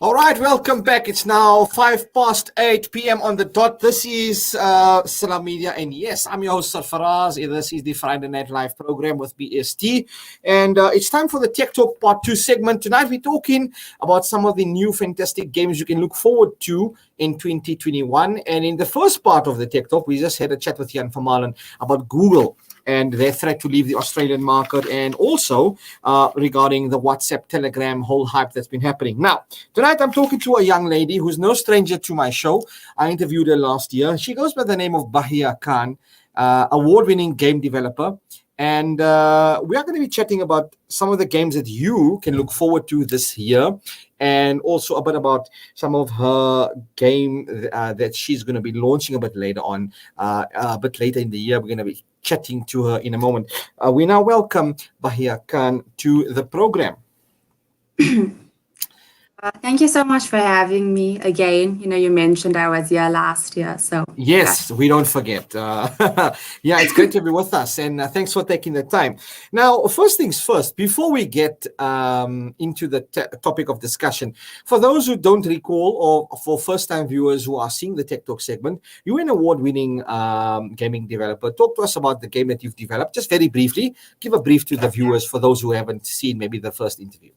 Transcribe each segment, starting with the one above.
All right, welcome back. It's now 8 p.m. on the dot. This is Salam Media, and yes, I'm your host Sarfaraz. This is the Friday Night Live program with BST, and it's time for the Tech Talk Part 2 segment. Tonight, we're talking about some of the new fantastic games you can look forward to in 2021. And in the first part of the Tech Talk, we just had a chat with Jan Vermalen about Google and their threat to leave the Australian market, and also regarding the WhatsApp, Telegram whole hype that's been happening. Now, tonight I'm talking to a young lady who's no stranger to my show. I interviewed her last year. She goes by the name of Bahiyya Khan, award-winning game developer. And we are going to be chatting about some of the games that you can look forward to this year, and also a bit about some of her game that she's going to be launching a bit later on, a bit later in the year. We're going to be chatting to her in a moment. We now welcome Bahiyya Khan to the program. Thank you so much for having me again. You mentioned I was here last year, so yes, we don't forget. Yeah, it's great to be with us, and thanks for taking the time. Now, first things first, before we get into the topic of discussion, for those who don't recall, or for first-time viewers who are seeing the Tech Talk segment, you're an award-winning gaming developer. Talk to us about the game that you've developed, just very briefly. Give a brief to the viewers for those who haven't seen maybe the first interview.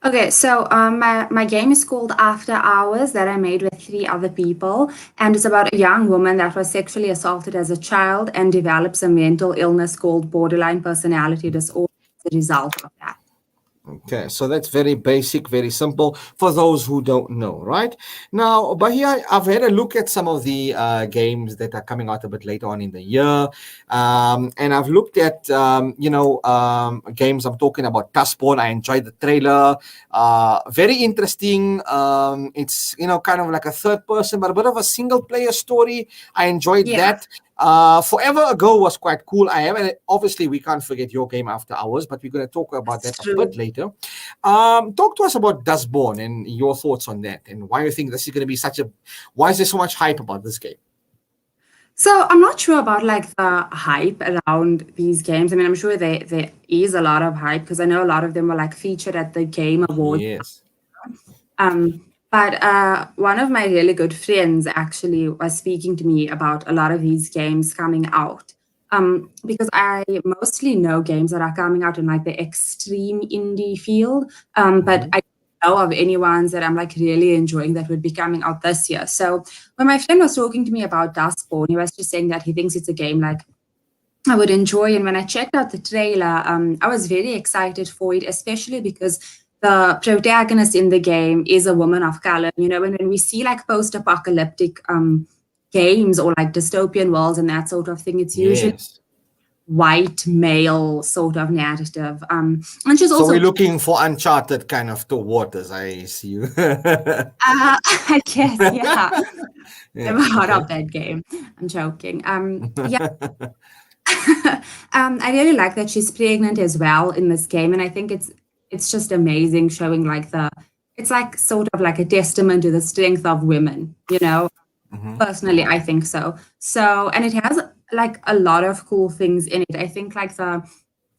Okay, so my game is called After Hours, that I made with 3 other people, and it's about a young woman that was sexually assaulted as a child and develops a mental illness called borderline personality disorder as a result of that. Okay, so that's very basic, very simple for those who don't know, right? Now, Bahiyya, I've had a look at some of the games that are coming out a bit later on in the year. And I've looked at, games. I'm talking about Dustborn. I enjoyed the trailer. Very interesting. It's, kind of like a third person, but a bit of a single player story. I enjoyed that. Forever Ago was quite cool. Obviously, we can't forget your game After Hours, but we're going to talk about that a bit later. Talk to us about Dustborn and your thoughts on that, and why you think this is going to be why is there so much hype about this game? So I'm not sure about the hype around these games. I mean, I'm sure there is a lot of hype because I know a lot of them were featured at the Game Awards. Yes. But one of my really good friends actually was speaking to me about a lot of these games coming out. Because I mostly know games that are coming out in the extreme indie field. But I don't know of any ones that I'm really enjoying that would be coming out this year. So when my friend was talking to me about Dustborn, he was just saying that he thinks it's a game I would enjoy. And when I checked out the trailer, I was very excited for it, especially because the protagonist in the game is a woman of color. When we see post-apocalyptic games or dystopian worlds and that sort of thing, it's usually white male sort of narrative. And she's also. So we're looking for Uncharted kind of waters, I see you. I guess, yeah. Never heard of that game. I'm joking. Yeah. I really like that she's pregnant as well in this game, and I think it's just amazing showing it's sort of a testament to the strength of women, Personally, I think so. And it has a lot of cool things in it. I think the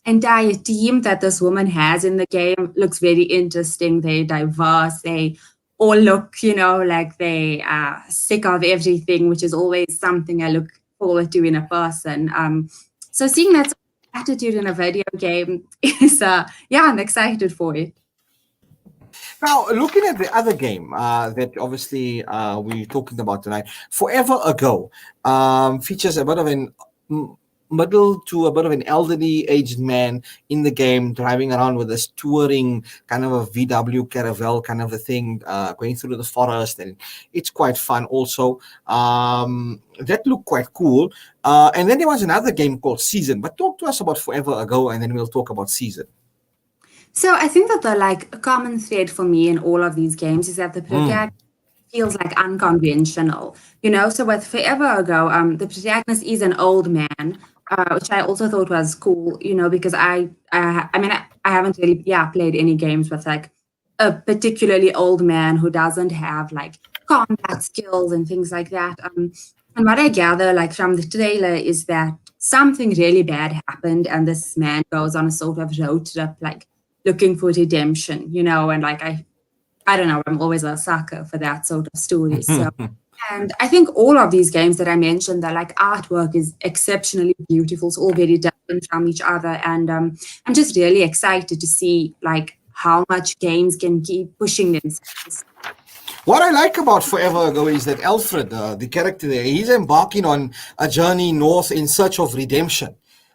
entire team that this woman has in the game looks very interesting. They're diverse. They all look, they are sick of everything, which is always something I look forward to in a person. So seeing that attitude in a video game is, I'm excited for it. Now, looking at the other game that obviously we're talking about tonight, Forever Ago, features a bit of an middle to a bit of an elderly aged man in the game driving around with this touring kind of a VW caravel kind of a thing, going through the forest, and it's quite fun also. That looked quite cool. And then there was another game called Season, but talk to us about Forever Ago and then we'll talk about Season. So I think that the common thread for me in all of these games is that the protagonist feels unconventional, So with Forever Ago, the protagonist is an old man, which I also thought was cool, because I haven't really played any games with a particularly old man who doesn't have combat skills and things like that. And what I gather from the trailer is that something really bad happened, and this man goes on a sort of road trip looking for redemption, and I don't know, I'm always a sucker for that sort of story. So, and I think all of these games that I mentioned, the like artwork is exceptionally beautiful. It's all very different from each other, and I'm just really excited to see like how much games can keep pushing themselves. What I like about Forever Ago is that Alfred, the character there, he's embarking on a journey north in search of redemption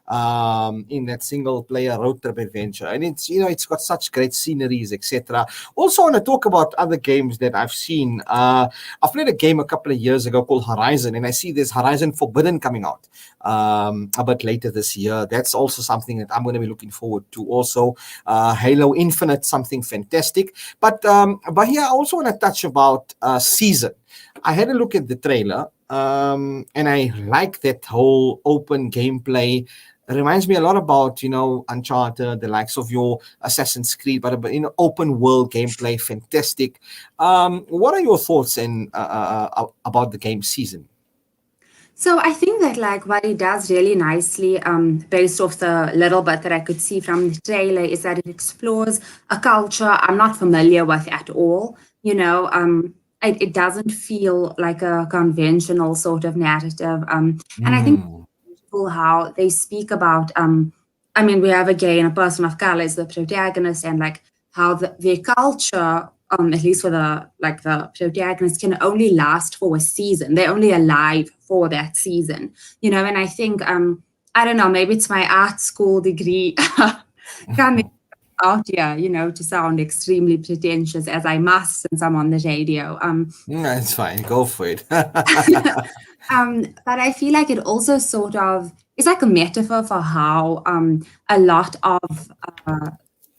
in that single player road trip adventure. And it's, it's got such great sceneries, etc. Also, I want to talk about other games that I've seen. I've played a game a couple of years ago called Horizon, and I see there's Horizon Forbidden coming out a bit later this year. That's also something that I'm going to be looking forward to. Also, Halo Infinite, something fantastic. But here, I also want to touch about Season. I had a look at the trailer, and I like that whole open gameplay. It reminds me a lot about, Uncharted, the likes of your Assassin's Creed, but open world gameplay, fantastic. What are your thoughts about the game Season? So I think that like what it does really nicely, based off the little bit that I could see from the trailer, is that it explores a culture I'm not familiar with at all. It doesn't feel like a conventional sort of narrative. And I think how they speak about I mean, we have again a person of color as the protagonist, and like how their culture, at least for the protagonist, can only last for a season. They're only alive for that season, and I think I don't know, maybe it's my art school degree coming out here, to sound extremely pretentious as I must since I'm on the radio. It's fine. Go for it. But I feel like it also sort of is like a metaphor for how a lot of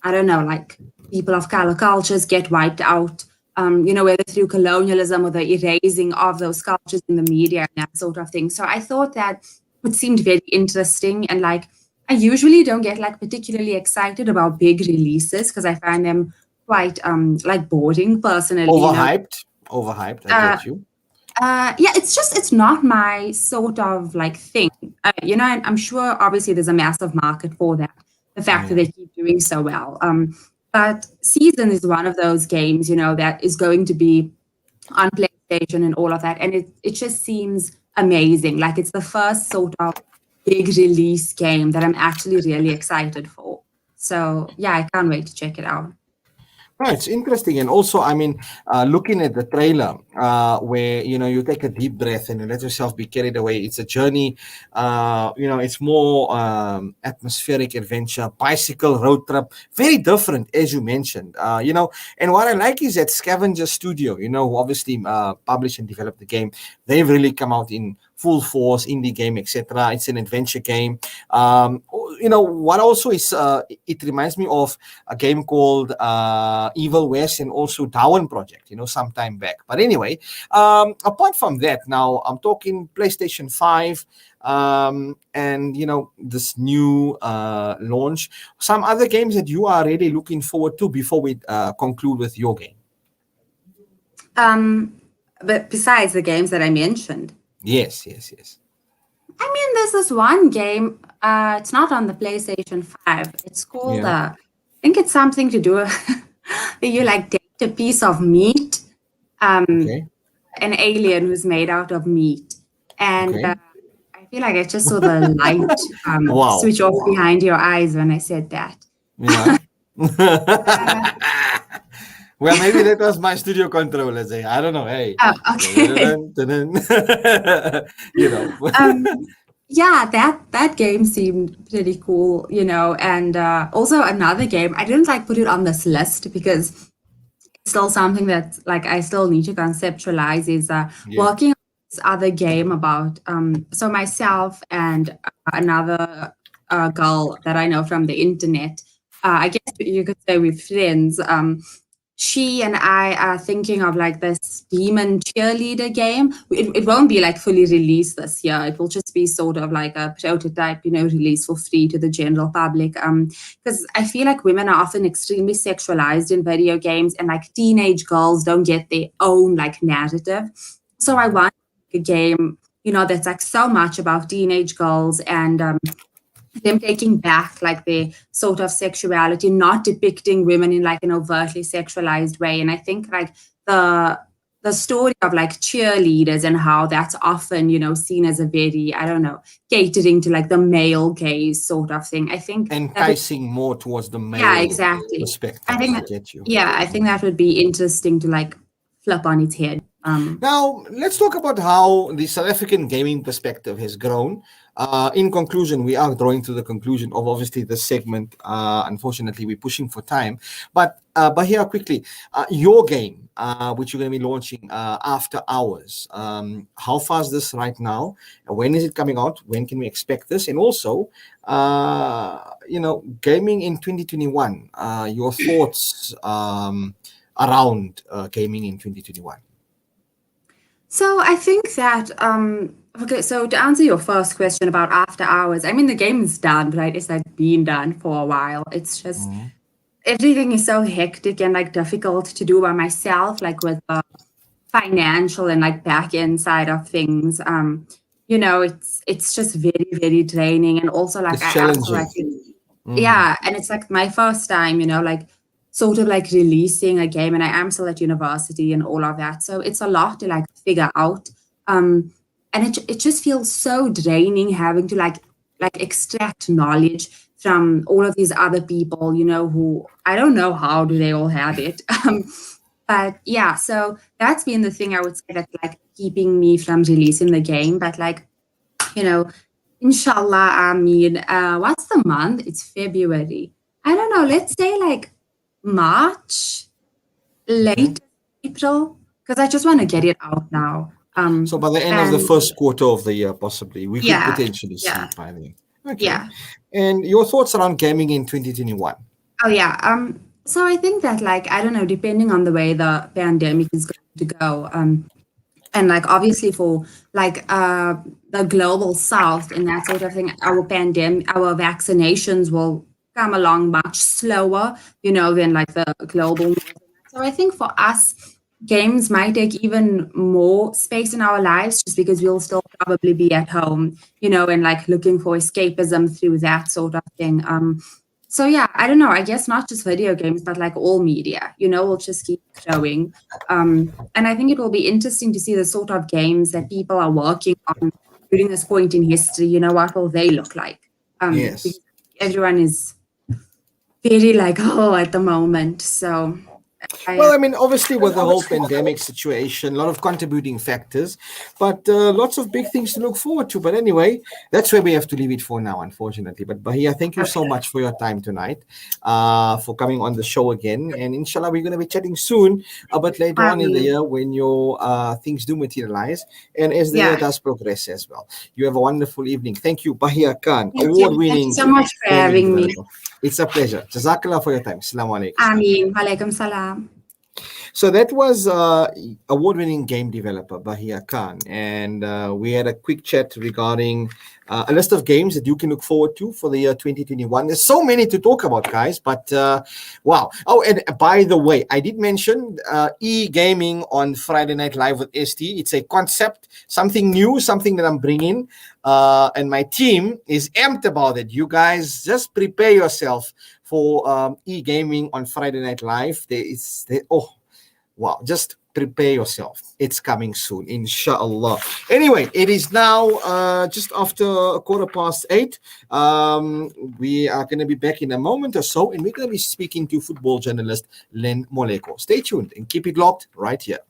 I don't know, like people of color cultures get wiped out. Whether through colonialism or the erasing of those cultures in the media and that sort of thing. So I thought that it seemed very interesting, and like I usually don't get like particularly excited about big releases because I find them quite like boring personally. Overhyped. I get you. Yeah, it's not my sort of like thing. And I'm sure obviously there's a massive market for that. The fact that they keep doing so well. But Season is one of those games, that is going to be on PlayStation and all of that, and it just seems amazing. Like it's the first sort of big release game that I'm actually really excited for. So yeah, I can't wait to check it out. No, it's interesting. And also, I mean, looking at the trailer, where, you take a deep breath and you let yourself be carried away. It's a journey. It's more atmospheric adventure, bicycle road trip, very different, as you mentioned. And what I like is that Scavenger Studio, who obviously published and developed the game, they've really come out in full force, indie game, etc. It's an adventure game. What also is, it reminds me of a game called Evil West and also Darwin Project, sometime back. But anyway, apart from that, now I'm talking PlayStation 5 and, this new launch. Some other games that you are really looking forward to before we conclude with your game. But besides the games that I mentioned. Yes. I mean, there's this one game. It's not on the PlayStation 5. It's called, I think it's something to do with you like date a piece of meat, an alien who's made out of meat. And I feel like I just saw the light switch off behind your eyes when I said that. Yeah. Well, maybe that was my studio controller. I don't know. Hey. Oh, okay. Yeah, that game seemed pretty cool, and also another game. I didn't like put it on this list because it's still something that like I still need to conceptualize is working on this other game about so myself and another girl that I know from the internet. I guess you could say we're friends. She and I are thinking of like this demon cheerleader game. It won't be like fully released this year. It will just be sort of like a prototype, release for free to the general public. Because I feel like women are often extremely sexualized in video games, and like teenage girls don't get their own like narrative. So I want a game, that's like so much about teenage girls and them taking back like their sort of sexuality, not depicting women in like an overtly sexualized way. And I think like the story of like cheerleaders and how that's often, seen as a very, I don't know, catering to like the male gaze sort of thing. I think that Enticing more towards the yeah, male exactly. perspective. I think I that, get you. yeah, I think that would be interesting to like flip on its head. Now, let's talk about how the South African gaming perspective has grown. In conclusion, we are drawing to the conclusion of obviously this segment. Unfortunately, we're pushing for time. But here quickly, your game, which you're going to be launching after hours. How far is this right now? When is it coming out? When can we expect this? And also, gaming in 2021. Your thoughts around gaming in 2021. So I think that okay, so to answer your first question about after hours, I mean the game is done, right? It's like been done for a while. It's just everything is so hectic and like difficult to do by myself, like with the financial and like back end side of things. It's just very, very draining. And also like It's I also challenging. like yeah, and it's like my first time, like sort of like releasing a game, and I am still at university and all of that. So it's a lot to like figure out. And it just feels so draining having to like extract knowledge from all of these other people, who I don't know how do they all have it. But yeah, so that's been the thing I would say that's like keeping me from releasing the game. But like, you know, inshallah, I mean, what's the month? It's February. I don't know, let's say like March, Okay. late April, because I just want to get it out now. So by the end of the And first quarter of the year, possibly, we could yeah, potentially see yeah, it by then. Okay. yeah. And your thoughts around gaming in 2021? Oh yeah. So I think that like I don't know, depending on the way the pandemic is going to go, and like obviously for like the global south and that sort of thing, our vaccinations will come along much slower, than like the global north. So I think for us, games might take even more space in our lives just because we'll still probably be at home, and like looking for escapism through that sort of thing. So yeah, I don't know. I guess not just video games, but like all media, will just keep growing. And I think it will be interesting to see the sort of games that people are working on during this point in history. What will they look like? Yes. Because everyone is very like, oh, at the moment. So Well, I mean, obviously, with the whole pandemic situation, a lot of contributing factors, but lots of big things to look forward to. But anyway, that's where we have to leave it for now, unfortunately. But Bahia, thank you so much for your time tonight, for coming on the show again. And inshallah, we're going to be chatting soon, a bit later on in the year when your things do materialize and as the year yeah. does progress as well. You have a wonderful evening. Thank you, Bahia Khan, Thank you. Thank you award-winning so much for gaming having me. developer. It's a pleasure. Jazakallah for your time. Assalamu alaikum. Ameen. Walaikum salam. So that was award-winning game developer Bahiyya Khan, and we had a quick chat regarding a list of games that you can look forward to for the year 2021. There's so many to talk about, guys, but wow. Oh, and by the way, I did mention e-gaming on Friday Night Live with ST. It's a concept, something new, something that I'm bringing, and my team is amped about it. You guys just prepare yourself for e-gaming on Friday Night Live. Wow, just prepare yourself. It's coming soon, inshallah. Anyway, it is now just after 8:15. We are going to be back in a moment or so, and we're going to be speaking to football journalist Len Moleko. Stay tuned and keep it locked right here.